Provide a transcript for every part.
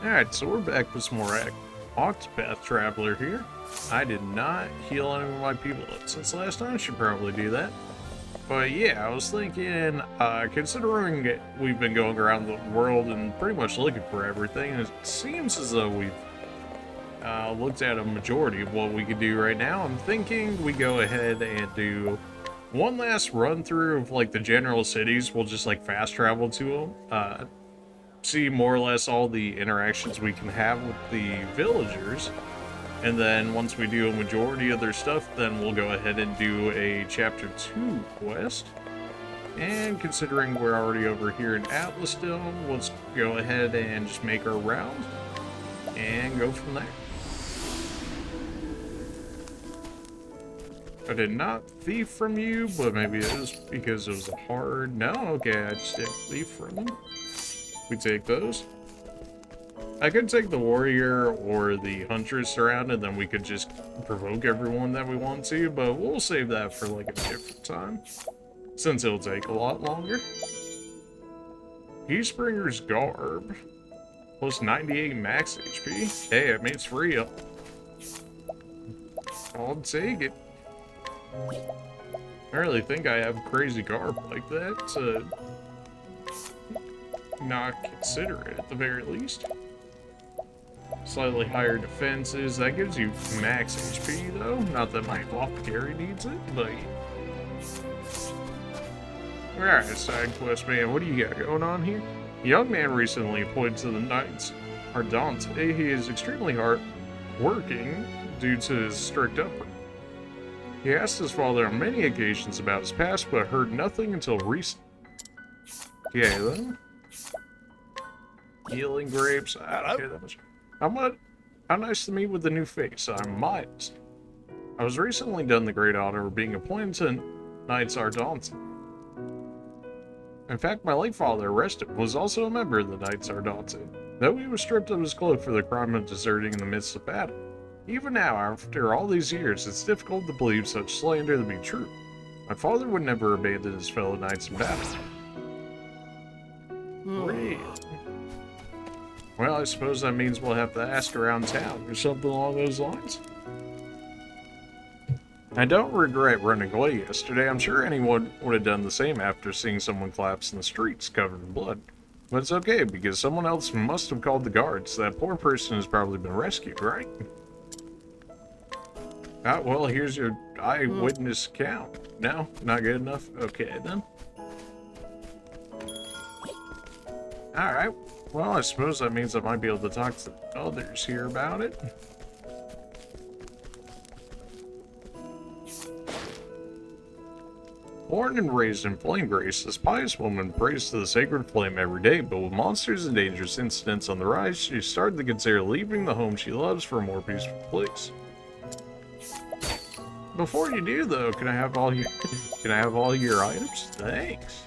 Alright, so we're back with some more Octopath Traveler here. I did not heal any of my people up since last time. I should probably do that. But yeah, I was thinking, considering we've been going around the world and pretty much looking for everything, it seems as though we've looked at a majority of what we could do right now. I'm thinking we go ahead and do one last run through of like the general cities. We'll just like fast travel to them. See more or less all the interactions we can have with the villagers, and then once we do a majority of their stuff, then we'll go ahead and do a chapter 2 quest. And considering we're already over here in Atlasdome, let's go ahead and just make our round and go from there. I did not thief from you, but maybe it is because it was a hard... No, okay, I just did thief from them. We take those. I could take the warrior or the huntress around, and then we could just provoke everyone that we want to, but we'll save that for like a different time, since it'll take a lot longer. Peacebringer's Garb. Plus 98 max HP. Hey, I mean, it's free. I'll take it. I really think I have crazy garb like that to not consider it at the very least. Slightly higher defenses. That gives you max HP though. Not that my apothecary needs it, but... Alright, side quest man, what do you got going on here? A young man recently appointed to the Knights Ardente. He is extremely hard working due to his strict upbringing. He asked his father on many occasions about his past, but heard nothing until recent. Okay then. Healing grapes. I don't care that much. How nice to meet with the new face. I'm Miles. I was recently done the great honor of being appointed to Knights Ardente. In fact, my late father, arrested, was also a member of the Knights Ardente, though he was stripped of his cloak for the crime of deserting in the midst of battle. Even now, after all these years, it's difficult to believe such slander to be true. My father would never abandon his fellow knights in battle. Really? Well, I suppose that means we'll have to ask around town or something along those lines. I don't regret running away yesterday. I'm sure anyone would have done the same after seeing someone collapse in the streets covered in blood. But it's okay, because someone else must have called the guards. That poor person has probably been rescued, right? Ah, well, here's your eyewitness account. No? Not good enough? Okay, then. Alright. Well, I suppose that means I might be able to talk to others here about it. Born and raised in Flame Grace, this pious woman prays to the sacred flame every day, but with monsters and dangerous incidents on the rise, she started to consider leaving the home she loves for a more peaceful place. Before you do, though, can I have all your items? Thanks.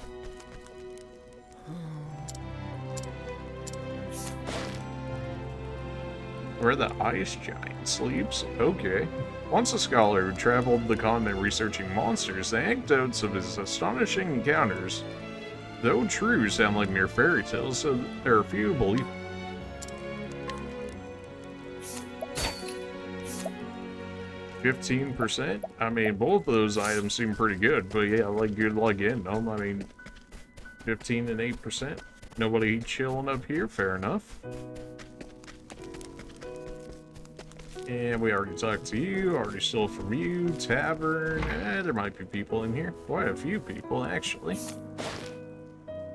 Where the ice giant sleeps? Okay. Once a scholar who traveled the continent researching monsters, the anecdotes of his astonishing encounters, though true, sound like mere fairy tales, so there are few who believe it. 15%? I mean, both of those items seem pretty good, but yeah, like good luck in them. I mean, 15 and 8%. Nobody chilling up here, fair enough. And we already talked to you, already stole from you, tavern, there might be people in here. Quite a few people, actually.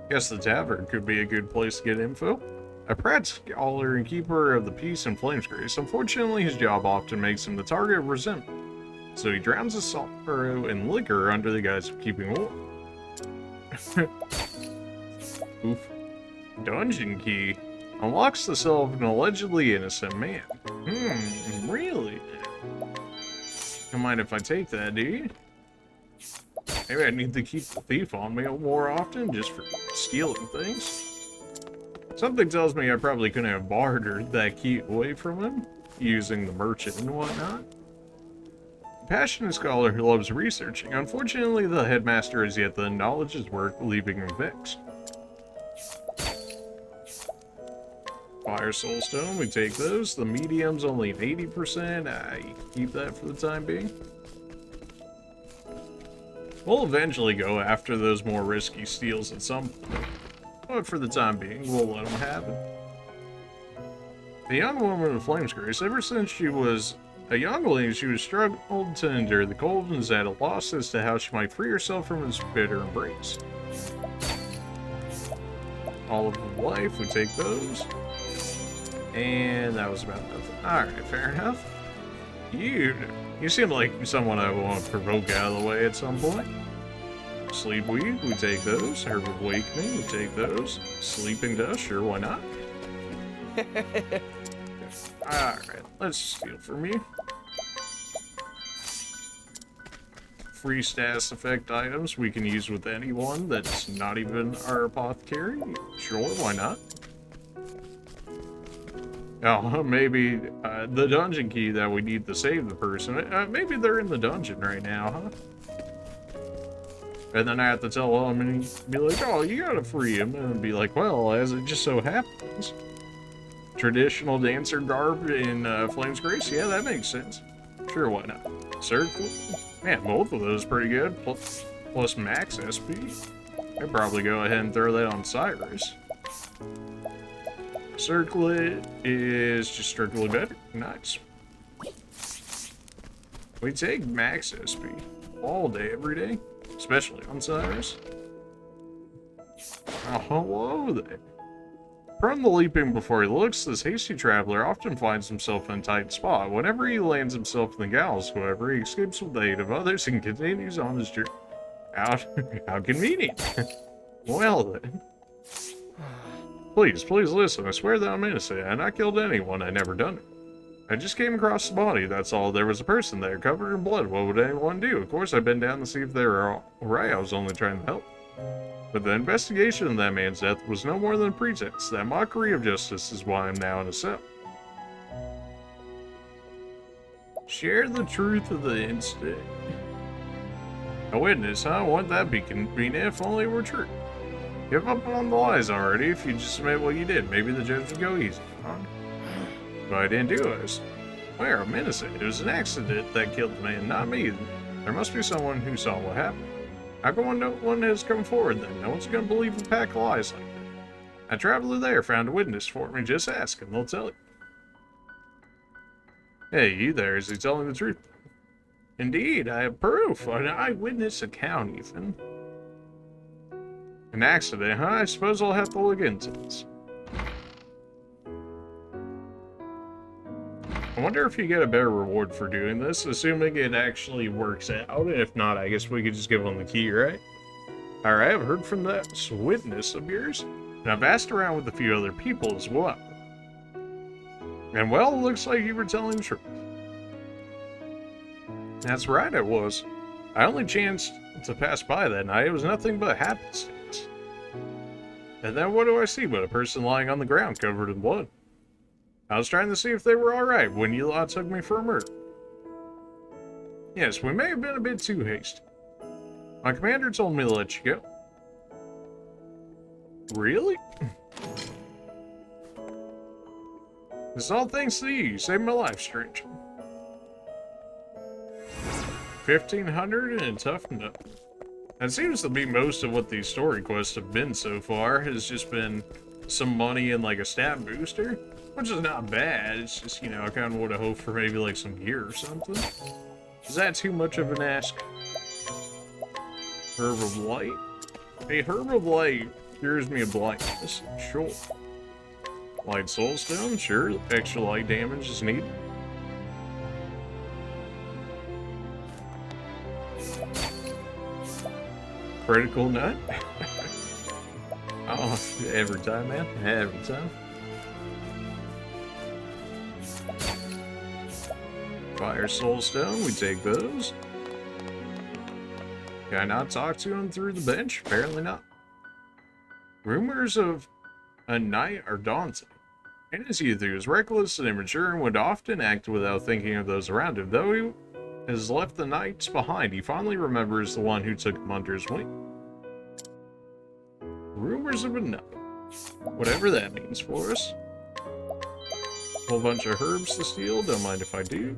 Guess the tavern could be a good place to get info. A proud scholar and keeper of the peace in Flames Grace, unfortunately his job often makes him the target of resentment, so he drowns his sorrow in liquor under the guise of keeping warm. Oof. Dungeon key. Unlocks the cell of an allegedly innocent man. Really? Don't mind if I take that, do you? Maybe I need to keep the thief on me more often, just for stealing things. Something tells me I probably couldn't have bartered that key away from him, using the merchant and whatnot. A passionate scholar who loves researching. Unfortunately, the headmaster has yet to acknowledge his work, leaving him vexed. Fire Soulstone, we take those. The medium's only an 80%. I keep that for the time being. We'll eventually go after those more risky steals at some point. But for the time being, we'll let them have it. The young woman of Flames Grace, ever since she was a youngling, she was struggled to endure the cold and is at a loss as to how she might free herself from his bitter embrace. Olive of Life, we take those. And that was about nothing. Alright, fair enough. You seem like someone I want to provoke out of the way at some point. Sleep Weed, we take those. Herb of Awakening, we take those. Sleeping Dust, sure, why not? Alright, let's steal from you. Free status effect items we can use with anyone that's not even our apothecary. Sure, why not? Oh, maybe the dungeon key that we need to save the person. Maybe they're in the dungeon right now, huh? And then I have to tell them and be like, oh, you gotta free him. And be like, well, as it just so happens. Traditional dancer garb in Flames Grace? Yeah, that makes sense. Sure, why not? Circle? Man, both of those pretty good. Plus max SP. I'd probably go ahead and throw that on Cyrus. Circlet is just strictly better. Nice. We take max SP all day, every day. Especially on Cyrus. Oh, hello there. Prone to leaping before he looks, this hasty traveler often finds himself in a tight spot. Whenever he lands himself in the gallows, however, he escapes with the aid of others and continues on his journey. How convenient. Well then. Please listen. I swear that I'm innocent. I not killed anyone. I never done it. I just came across the body, that's all. There was a person there, covered in blood. What would anyone do? Of course, I've been down to see if they were all right. I was only trying to help. But the investigation of that man's death was no more than a pretense. That mockery of justice is why I'm now in a cell. Share the truth of the incident. A witness, huh? Wouldn't that be convenient if only it were true? Give up on the lies already. If you just admit what you did, maybe the judge would go easy, huh? But I didn't do it. Where? I'm innocent. It was an accident that killed the man, not me. There must be someone who saw what happened. How come no one has come forward then? No one's gonna believe a pack of lies like that. A traveler there found a witness for me. Just ask him, they'll tell you. Hey, you there, is he telling the truth? Indeed, I have proof. An eyewitness account, even. An accident, huh? I suppose I'll have to look into this. I wonder if you get a better reward for doing this, assuming it actually works out. If not, I guess we could just give them the key, right? Alright, I've heard from that witness of yours, and I've asked around with a few other people as well. And well, it looks like you were telling the truth. That's right, I was. I only chanced to pass by that night. It was nothing but happenstance. And then what do I see but a person lying on the ground covered in blood? I was trying to see if they were alright when you lot took me for a murder. Yes, we may have been a bit too hasty. My commander told me to let you go. Really? It's all thanks to you. You saved my life, stranger. 1,500 and tough enough. That seems to be most of what these story quests have been so far. Has just been some money and like a stat booster. Which is not bad, it's just, you know, I kind of would have hoped for maybe like some gear or something. Is that too much of an ask? Herb of Light? Hey, Herb of Light cures me of blindness, sure. Light Soulstone, sure. Extra light damage is needed. Critical nut? Oh, every time, man. Every time. Fire Soulstone, we take those. Can I not talk to him through the bench? Apparently not. Rumors of a knight are daunting. In his youth, he was reckless and immature and would often act without thinking of those around him. Though he has left the knights behind, he fondly remembers the one who took him under his wing. Rumors of a knight. Whatever that means for us. Whole bunch of herbs to steal, don't mind if I do.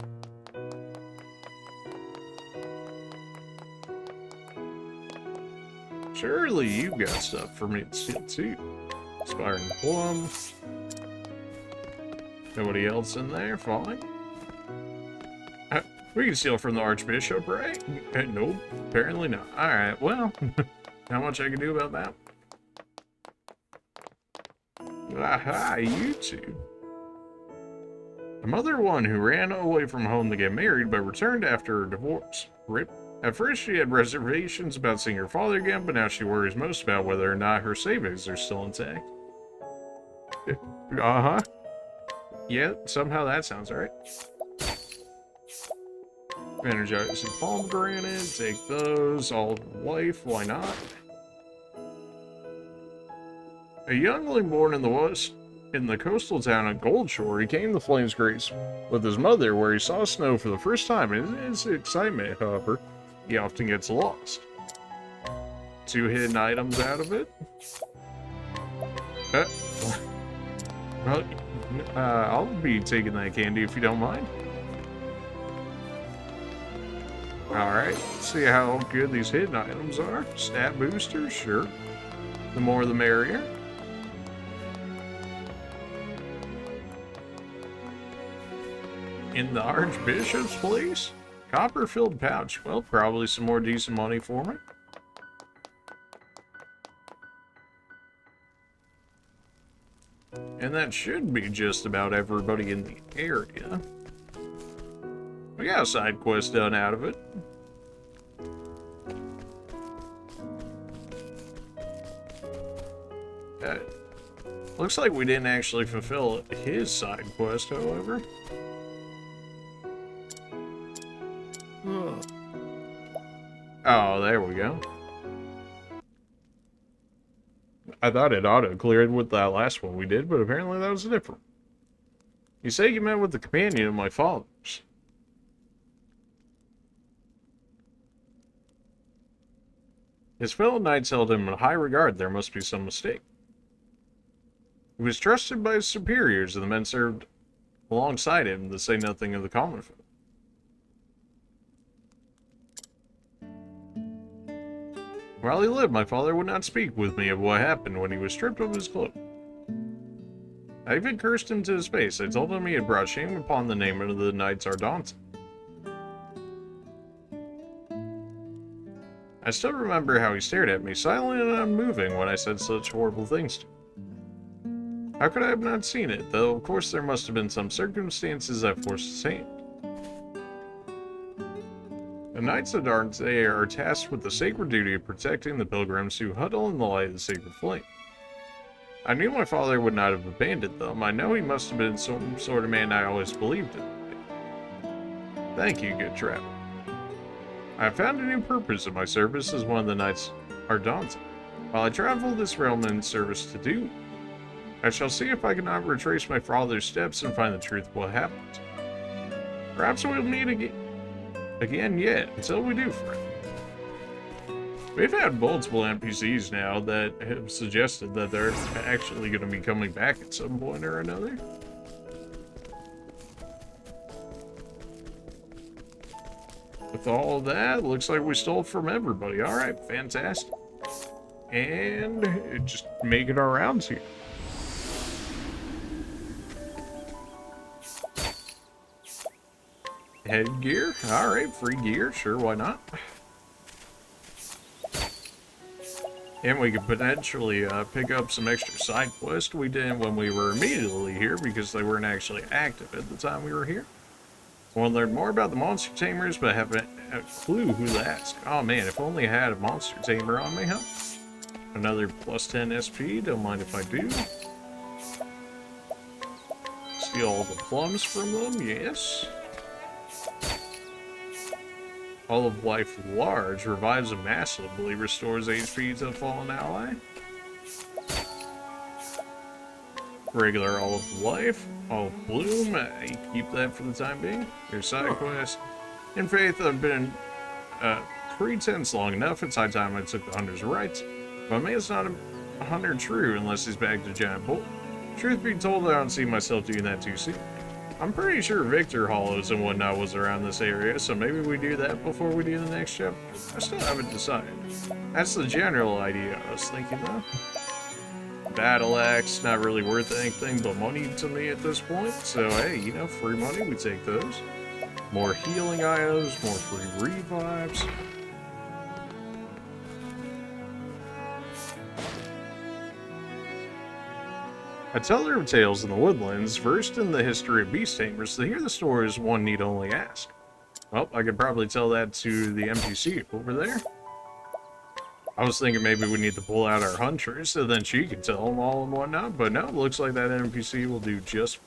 Surely you got stuff for me to steal too. Expiring plum. Nobody else in there? Fine. We can steal from the Archbishop, right? Nope, apparently not. Alright, well, not much I can do about that. Aha, you two. A mother one who ran away from home to get married, but returned after her divorce. Rip. At first she had reservations about seeing her father again, but now she worries most about whether or not her savings are still intact. Uh-huh. Yeah, somehow that sounds right. Energizing pomegranate, take those, all of life, why not? A youngling born in the coastal town of Goldshore, he came to Flames Grace with his mother, where he saw snow for the first time. In his excitement, however, he often gets lost. 2 hidden items out of it. Well, I'll be taking that candy if you don't mind. Alright, let's see how good these hidden items are. Stat boosters, sure. The more the merrier. In the Archbishop's place? Copper-filled pouch. Well, probably some more decent money for me. And that should be just about everybody in the area. We got a side quest done out of it. Looks like we didn't actually fulfill his side quest, however. Oh, there we go. I thought it auto-cleared with that last one we did, but apparently that was different. You say you met with the companion of my father's. His fellow knights held him in high regard. There must be some mistake. He was trusted by his superiors, and the men served alongside him, to say nothing of the common folk. While he lived, my father would not speak with me of what happened when he was stripped of his cloak. I even cursed him to his face. I told him he had brought shame upon the name of the Knights Ardanta. I still remember how he stared at me, silent and unmoving, when I said such horrible things to him. How could I have not seen it, though of course there must have been some circumstances that forced his hand. The Knights of Ardanta are tasked with the sacred duty of protecting the pilgrims who huddle in the light of the sacred flame. I knew my father would not have abandoned them. I know he must have been some sort of man I always believed in. Thank you, good traveler. I have found a new purpose in my service as one of the Knights Ardanta. While I travel this realm in service to do, I shall see if I cannot retrace my father's steps and find the truth of what happened. Perhaps we'll meet again yet. Until we do, friend. We've had multiple NPCs now that have suggested that they're actually going to be coming back at some point or another. With all that, looks like we stole from everybody. Alright, fantastic. And just making our rounds here. Headgear? Alright, free gear. Sure, why not? And we could potentially pick up some extra side quests we did when we were immediately here, because they weren't actually active at the time we were here. I want to learn more about the monster tamers, but I haven't a clue who to ask. Oh man, if only I had a monster tamer on me, huh? Another plus 10 SP, don't mind if I do. Steal all the plums from them, yes. All of Life Large revives and massively restores HP to a fallen ally. Regular All of Life, All of Bloom, keep that for the time being. Your side quest. In Faith, I've been pretense long enough. It's high time I took the Hunter's rights. But man's not a hunter true unless he's back to Giant Bull. Truth be told, I don't see myself doing that too soon. I'm pretty sure Victor Hollows and whatnot was around this area, so maybe we do that before we do the next chapter. I still haven't decided. That's the general idea I was thinking though. Battle axe, not really worth anything but money to me at this point, so hey, you know, free money, we take those. More healing items, more free revives. A teller of tales in the woodlands, versed in the history of beast tamers, to hear the stories one need only ask. Well, I could probably tell that to the NPC over there. I was thinking maybe we need to pull out our huntress so then she can tell them all and whatnot, but no, it looks like that NPC will do just.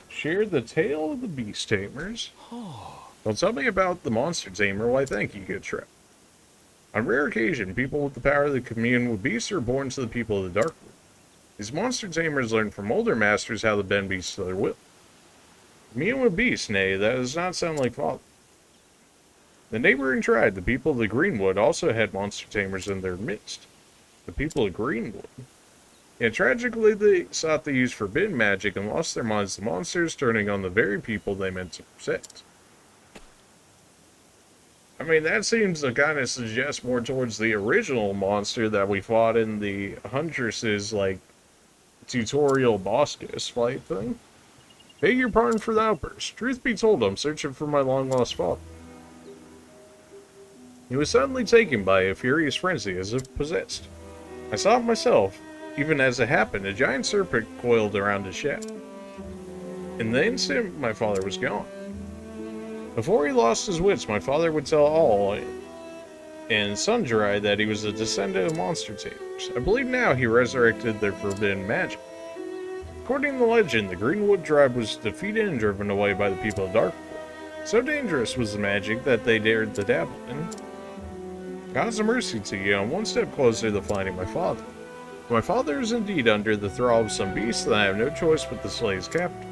Share the tale of the beast tamers. Well, tell me about the monster tamer. Why, thank you, good trip. On rare occasion, people with the power to commune with beasts are born to the people of the Dark World. These monster tamers learn from older masters how to bend beasts to their will. Commune with beasts, nay, that does not sound like folly. The neighboring tribe, the people of the Greenwood, also had monster tamers in their midst. The people of Greenwood. Yet tragically, they sought to use forbidden magic and lost their minds to monsters, turning on the very people they meant to protect. I mean, that seems to kind of suggest more towards the original monster that we fought in the Huntress's, like, tutorial boss fight thing. Beg your pardon for the outburst. Truth be told, I'm searching for my long-lost father. He was suddenly taken by a furious frenzy as if possessed. I saw it myself. Even as it happened, a giant serpent coiled around his shaft. In the instant, my father was gone. Before he lost his wits, my father would tell all and sundry that he was a descendant of monster tamers. I believe now he resurrected their forbidden magic. According to legend, the Greenwood tribe was defeated and driven away by the people of Darkwood. So dangerous was the magic that they dared to dabble in. God's mercy to you, I'm one step closer to finding my father. My father is indeed under the thrall of some beast, and I have no choice but to slay his captor.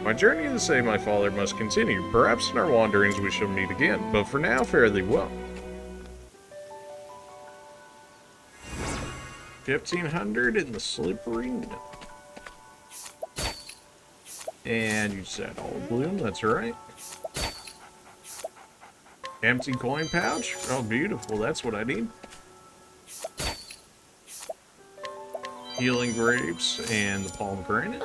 My journey to save my father must continue. Perhaps in our wanderings we shall meet again, but for now, fare thee well. 1500 in the slippery mill. And you said all bloom, that's right. Empty coin pouch? Oh, beautiful, that's what I need. Healing grapes and the pomegranate.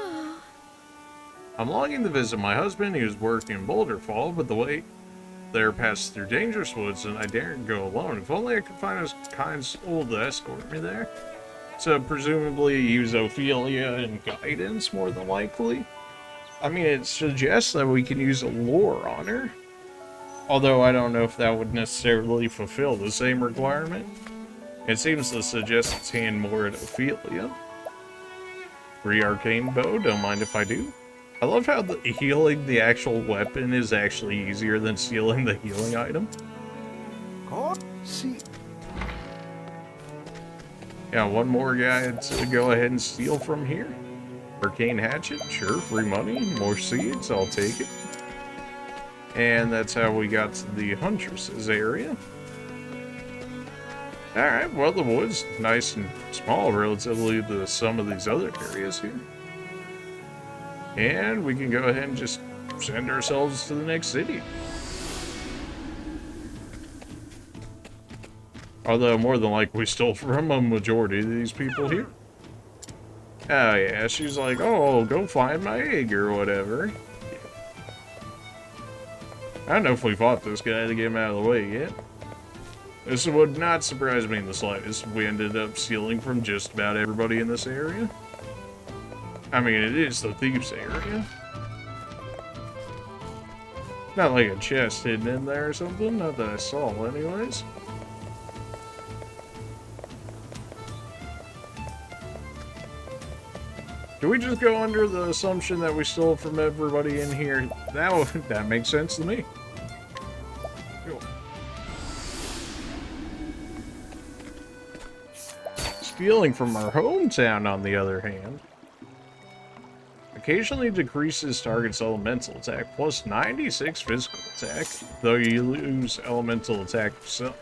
I'm longing to visit my husband. He was working in Boulder Fall, but the way there passed through dangerous woods and I daren't go alone. If only I could find a kind soul to escort me there. So presumably use Ophelia and guidance more than likely. I mean, it suggests that we can use a lore on her. Although I don't know if that would necessarily fulfill the same requirement. It seems to suggest it's hand more at Ophelia. Re-arcane bow, don't mind if I do. I love how healing the actual weapon is actually easier than stealing the healing item. Yeah, one more guy to go ahead and steal from here. Arcane hatchet, sure, free money, more seeds, I'll take it. And that's how we got to the Huntress's area. Alright, well, the wood's nice and small relatively to some of these other areas here. And we can go ahead and just send ourselves to the next city. Although, more than likely, we stole from a majority of these people here. Oh, yeah, she's like, oh, go find my egg or whatever. I don't know if we fought this guy to get him out of the way yet. This would not surprise me in the slightest if we ended up stealing from just about everybody in this area. I mean, it is the thieves area. Not like a chest hidden in there or something, not that I saw anyways. Do we just go under the assumption that we stole from everybody in here? That makes sense to me. Cool. Stealing from our hometown, on the other hand, occasionally decreases target's elemental attack, plus 96 physical attack, though you lose elemental attack yourself.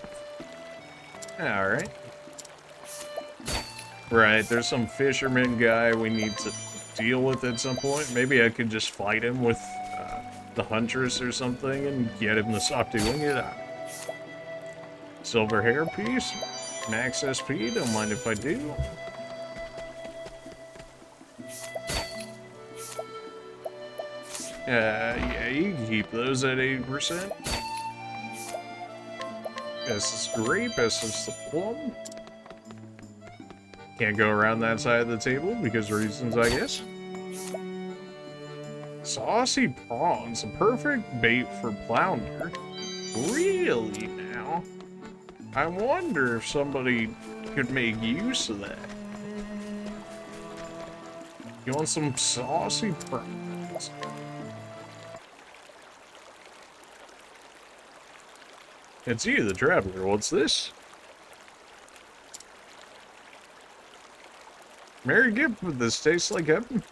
Alright. Right, there's some fisherman guy we need to deal with at some point. Maybe I could just fight him with the huntress or something and get him to stop doing it. Silver hairpiece, max SP, don't mind if I do. Yeah, you can keep those at 80%. This is grape, this is the plum. Can't go around that side of the table because reasons, I guess. Saucy prawns, a perfect bait for flounder. Really now? I wonder if somebody could make use of that. You want some saucy prawns? It's you, the traveler. What's this? Merry gift, but this tastes like heaven.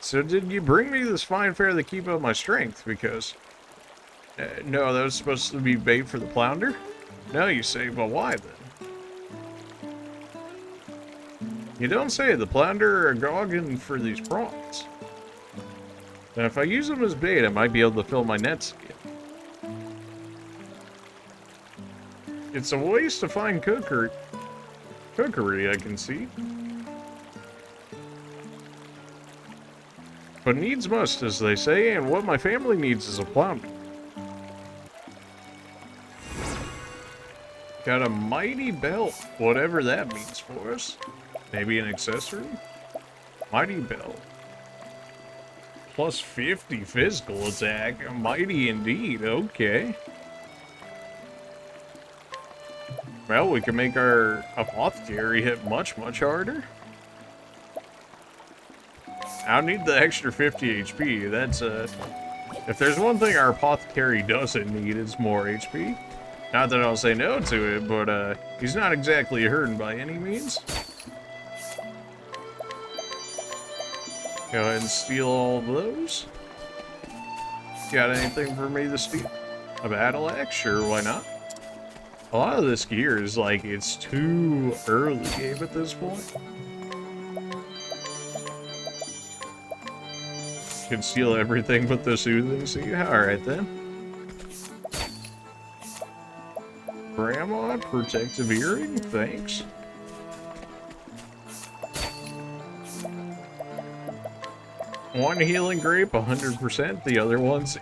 So did you bring me this fine fare to keep up my strength? Because... no, that was supposed to be bait for the flounder? No, you say, but why then? You don't say. The flounder are gogging for these prawns. And if I use them as bait, I might be able to fill my nets again. It's a waste to find cookery, I can see. But needs must, as they say, and what my family needs is a flounder. Got a mighty belt, whatever that means for us. Maybe an accessory? Mighty belt. Plus 50 physical attack. Mighty indeed, okay. Well, we can make our apothecary hit much, much harder. I'll need the extra 50 HP. That's, if there's one thing our apothecary doesn't need, it's more HP. Not that I'll say no to it, but, he's not exactly hurting by any means. Go ahead and steal all of those. Got anything for me to steal? A battle axe? Sure, why not? A lot of this gear is like, it's too early game at this point. Can steal everything but the soothing seed? Alright then. Grandma, protective earring? Thanks. One healing grape, 100%. The other one's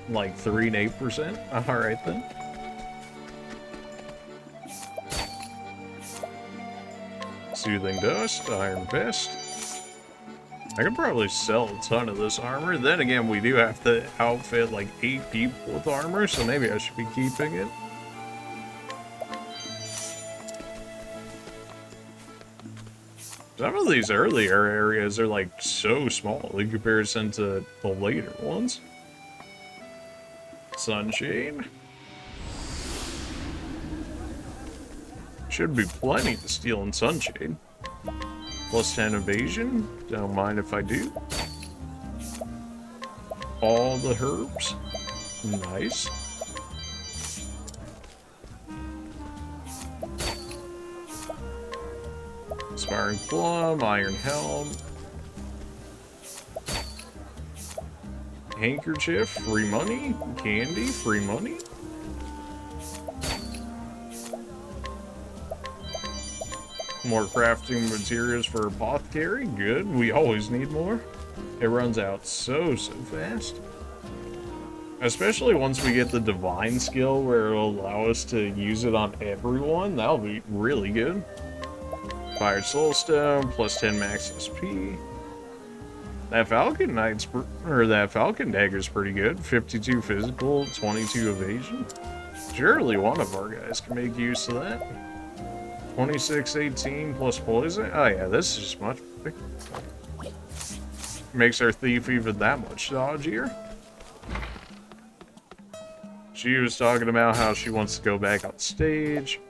like 3 and 8%. Alright then. Soothing dust, iron vest. I could probably sell a ton of this armor. Then again, we do have to outfit like 8 people with armor, so maybe I should be keeping it. Some of these earlier areas are like so small in comparison to the later ones. Sunshade. Should be plenty to steal in Sunshade. Plus 10 evasion. Don't mind if I do. All the herbs. Nice. Inspiring plum, iron helm. Handkerchief, free money. Candy, free money. More crafting materials for apothecary. Good. We always need more. It runs out so fast. Especially once we get the divine skill where it'll allow us to use it on everyone. That'll be really good. Fired Soulstone, plus 10 max SP. That Falcon Knight's, or that Falcon Dagger's pretty good. 52 physical, 22 evasion. Surely one of our guys can make use of that. 26-18 plus poison. Oh yeah, this is just much better. Makes our thief even that much dodgier. She was talking about how she wants to go back on stage.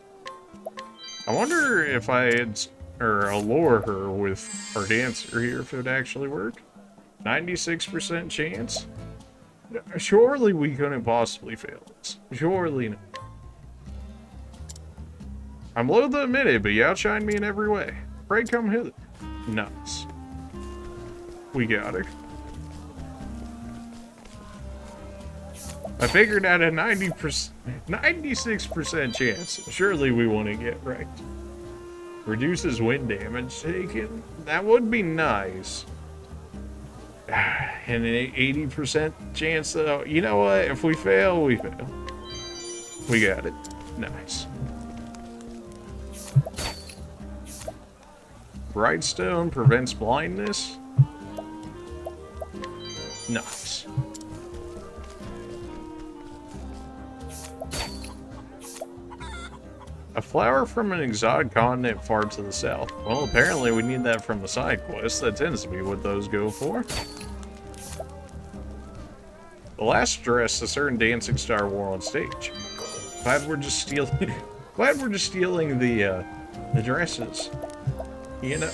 I wonder if I'd allure her with our dancer here, if it would actually work. 96% chance. Surely we couldn't possibly fail this. Surely not. I'm loath to admit it, but you outshine me in every way. Pray come hither. Nuts. We got her. I figured out a 96% chance. Surely we want to get right. Reduces wind damage taken. That would be nice. And an 80% chance though. You know what? If we fail, we fail. We got it. Nice. Bright stone prevents blindness. Nice. A flower from an exotic continent far to the south. Well, apparently we need that from the side quest. That tends to be what those go for. The last dress a certain dancing star wore on stage. Glad we're just stealing. Glad we're just stealing the dresses. You know,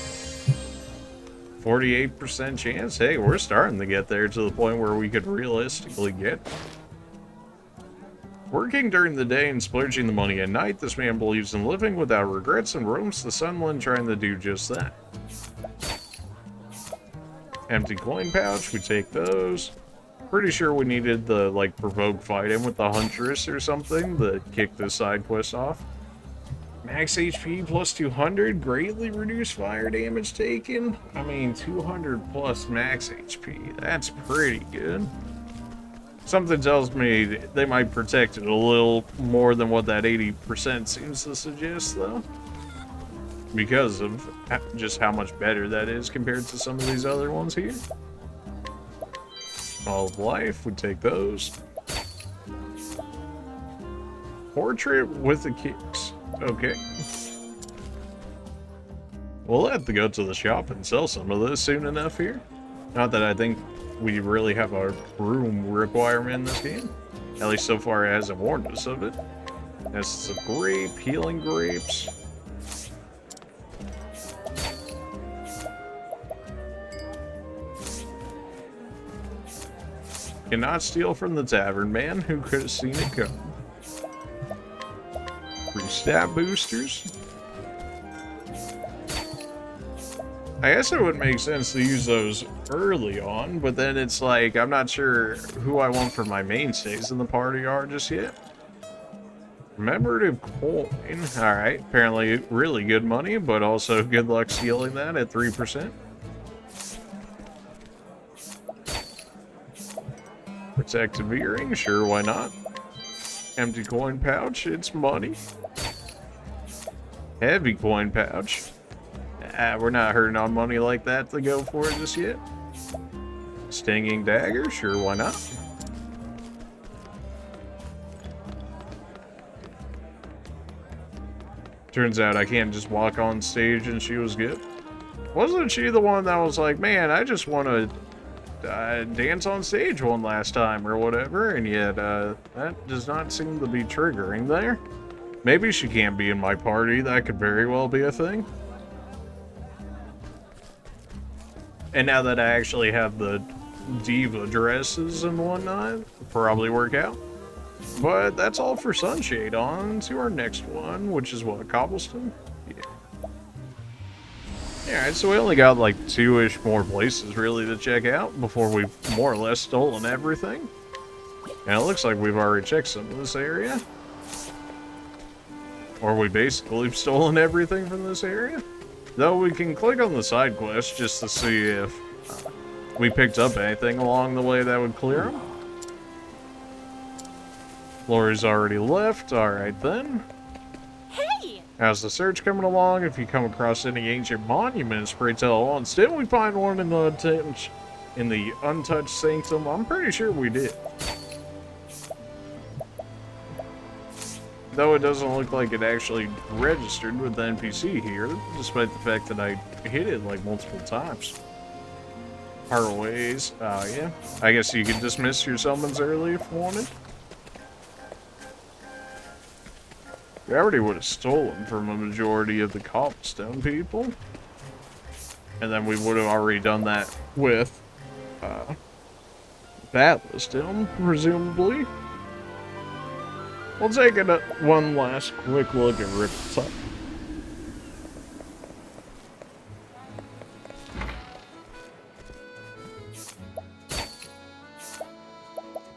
48% chance. Hey, we're starting to get there to the point where we could realistically get. Working during the day and splurging the money at night, this man believes in living without regrets and roams the Sunland trying to do just that. Empty coin pouch, we take those. Pretty sure we needed the, like, provoke fight in with the Huntress or something that kicked this side quest off. Max HP plus 200, greatly reduced fire damage taken. I mean, 200 plus max HP, that's pretty good. Something tells me they might protect it a little more than what that 80% seems to suggest, though. Because of just how much better that is compared to some of these other ones here. All of life, we take those. Portrait with the kicks. Okay. We'll have to go to the shop and sell some of this soon enough here. Not that I think we really have a room requirement in this game. At least so far it hasn't warned us of it. That's a grape, healing grapes. Cannot steal from the tavern man who could have seen it come. Free stat boosters. I guess it would make sense to use those early on, but then it's like, I'm not sure who I want for my mainstays in the party are just yet. Commemorative coin. Alright, apparently really good money, but also good luck stealing that at 3%. Protective earring, sure, why not? Empty coin pouch, it's money. Heavy coin pouch. We're not hurting on money like that to go for it just yet. Stinging dagger, sure, why not? Turns out I can't just walk on stage and she was good. Wasn't she the one that was like, man, I just want to dance on stage one last time or whatever, and yet that does not seem to be triggering there. Maybe she can't be in my party, that could very well be a thing. And now that I actually have the diva dresses and whatnot, it'll probably work out. But that's all for Sunshade. On to our next one, which is what, Cobblestone? Yeah. Alright, so we only got like 2-ish more places really to check out before we've more or less stolen everything. And it looks like we've already checked some of this area. Or we basically have stolen everything from this area. Though we can click on the side quest just to see if we picked up anything along the way that would clear them. Lori's already left. Alright then. Hey! How's the search coming along? If you come across any ancient monuments, pray tell once. Didn't we find one in the untouched sanctum? I'm pretty sure we did. Though it doesn't look like it actually registered with the NPC here, despite the fact that I hit it like multiple times. Harways, yeah. I guess you could dismiss your summons early if you wanted. We already would have stolen from a majority of the cobblestone people. And then we would have already done that with Battlestone, presumably. We'll take one last quick look at Riptide.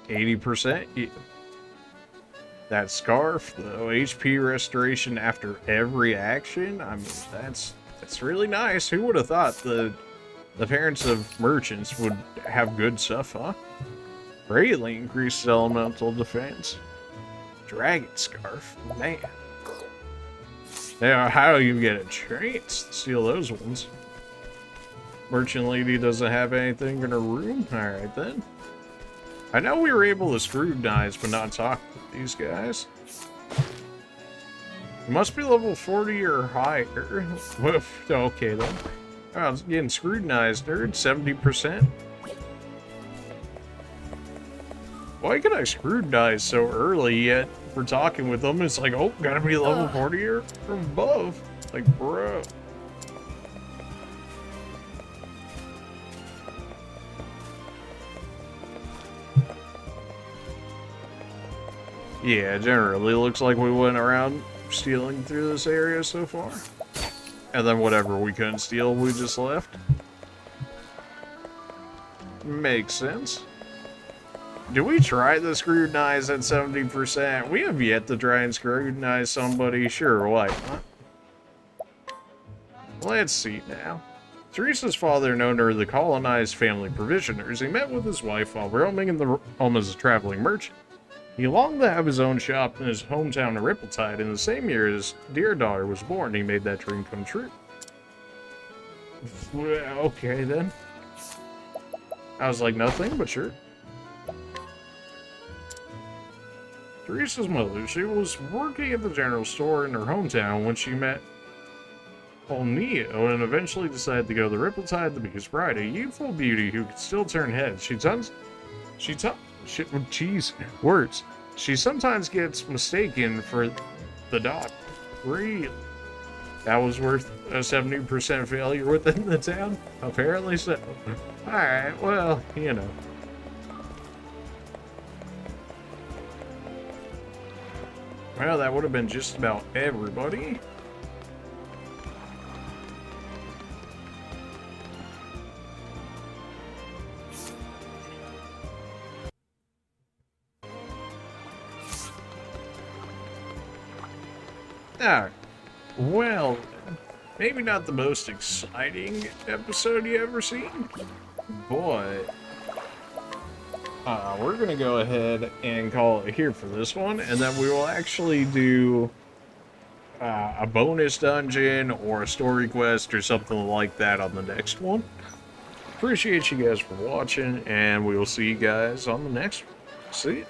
80%. That scarf, the HP restoration after every action. I mean, that's really nice. Who would have thought the parents of merchants would have good stuff, huh? Greatly increases elemental defense. Dragon scarf, man. Now, how do you get a chance to steal those ones? Merchant lady doesn't have anything in her room? Alright then. I know we were able to scrutinize but not talk with these guys. You must be level 40 or higher. Okay then. Oh, I was getting scrutinized, nerd. 70%. Why could I scrutinize so early yet? We're talking with them. It's like, oh, gotta be level 40 or above. Like, bro. Yeah, generally looks like we went around stealing through this area so far. And then whatever we couldn't steal, we just left. Makes sense. Do we try the scrutinize at 70%? We have yet to try and scrutinize somebody. Sure, why not? Let's see now. Teresa's father known her the colonized family provisioners. He met with his wife while roaming in the home as a traveling merchant. He longed to have his own shop in his hometown of Rippletide. In the same year his dear daughter was born, he made that dream come true. Well, okay then. I was like, nothing, but sure. Teresa's mother, she was working at the general store in her hometown when she met Neo and eventually decided to go to Rippletide to be his bride, a youthful beauty who could still turn heads. Words. She sometimes gets mistaken for the dog. Really? That was worth a 70% failure within the town? Apparently so. Alright, well, you know. Well, that would have been just about everybody. Alright. Well, maybe not the most exciting episode you ever seen, but we're gonna go ahead and call it here for this one, and then we will actually do a bonus dungeon or a story quest or something like that on the next one. Appreciate you guys for watching, and we will see you guys on the next one. See ya.